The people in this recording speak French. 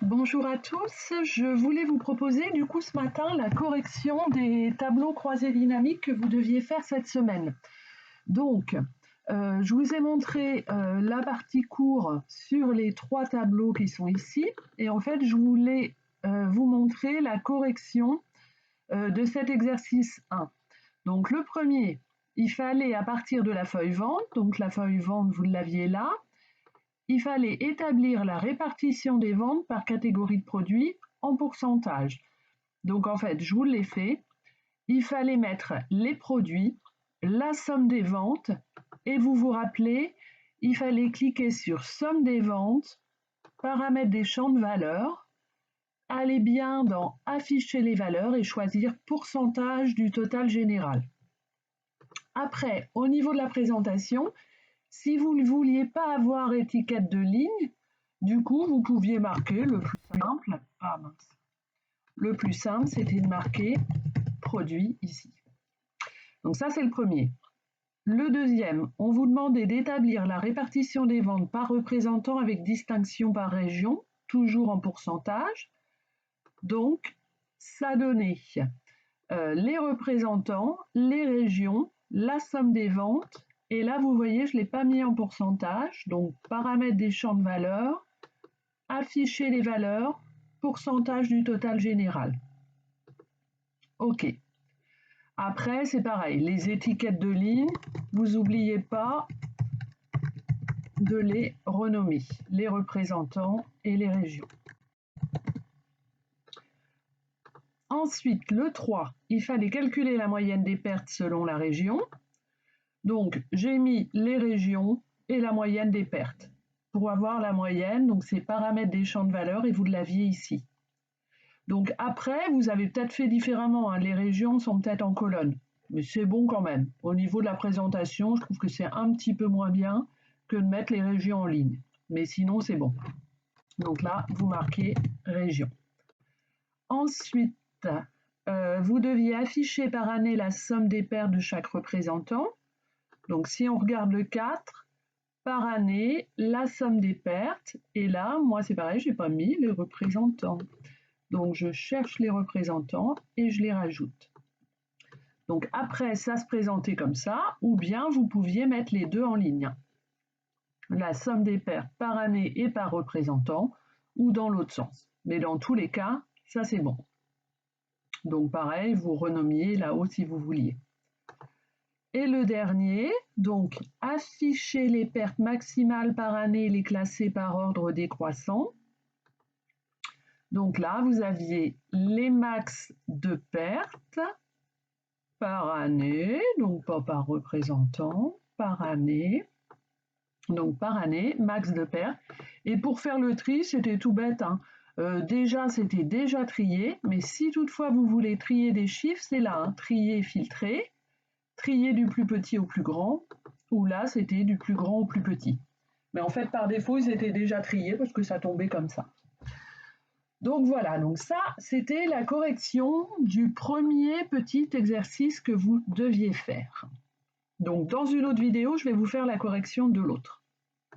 Bonjour à tous, je voulais vous proposer du coup ce matin la correction des tableaux croisés dynamiques que vous deviez faire cette semaine. Donc, je vous ai montré la partie cours sur les 3 tableaux qui sont ici et en fait je voulais vous montrer la correction de cet exercice 1. Donc le premier, il fallait à partir de la feuille vente, donc la feuille vente vous l'aviez là, il fallait établir la répartition des ventes par catégorie de produits en pourcentage. Donc en fait, je vous l'ai fait. Il fallait mettre les produits, la somme des ventes, et vous vous rappelez, il fallait cliquer sur somme des ventes, paramètres des champs de valeurs, aller bien dans afficher les valeurs et choisir pourcentage du total général. Après, au niveau de la présentation, si vous ne vouliez pas avoir étiquette de ligne, du coup, vous pouviez marquer le plus simple. Le plus simple, c'était de marquer produit ici. Donc ça, c'est le premier. Le deuxième, on vous demandait d'établir la répartition des ventes par représentant avec distinction par région, toujours en pourcentage. Donc, ça donnait les représentants, les régions, la somme des ventes. Et là, vous voyez, je ne l'ai pas mis en pourcentage. Donc, paramètres des champs de valeurs, afficher les valeurs, pourcentage du total général. OK. Après, c'est pareil. Les étiquettes de ligne, vous n'oubliez pas de les renommer. Les représentants et les régions. Ensuite, le 3, il fallait calculer la moyenne des pertes selon la région. Donc, j'ai mis les régions et la moyenne des pertes. Pour avoir la moyenne, donc c'est paramètres des champs de valeur et vous l'aviez ici. Donc après, vous avez peut-être fait différemment, hein. Les régions sont peut-être en colonne, mais c'est bon quand même. Au niveau de la présentation, je trouve que c'est un petit peu moins bien que de mettre les régions en ligne. Mais sinon, c'est bon. Donc là, vous marquez région. Ensuite, vous deviez afficher par année la somme des pertes de chaque représentant. Donc si on regarde le 4, par année, la somme des pertes, et là, moi c'est pareil, je n'ai pas mis les représentants. Donc je cherche les représentants et je les rajoute. Donc après, ça se présentait comme ça, ou bien vous pouviez mettre les deux en ligne. La somme des pertes par année et par représentant, ou dans l'autre sens. Mais dans tous les cas, ça c'est bon. Donc pareil, vous renommiez là-haut si vous vouliez. Et le dernier, donc afficher les pertes maximales par année, les classer par ordre décroissant. Donc là, vous aviez les max de pertes par année, donc pas par représentant, par année. Donc par année, max de pertes. Et pour faire le tri, c'était tout bête, hein. Déjà, c'était déjà trié, mais si toutefois vous voulez trier des chiffres, c'est là, hein, trier, filtrer. Trier du plus petit au plus grand, ou là c'était du plus grand au plus petit. Mais en fait par défaut ils étaient déjà triés parce que ça tombait comme ça. Donc voilà, donc ça c'était la correction du premier petit exercice que vous deviez faire. Donc dans une autre vidéo je vais vous faire la correction de l'autre.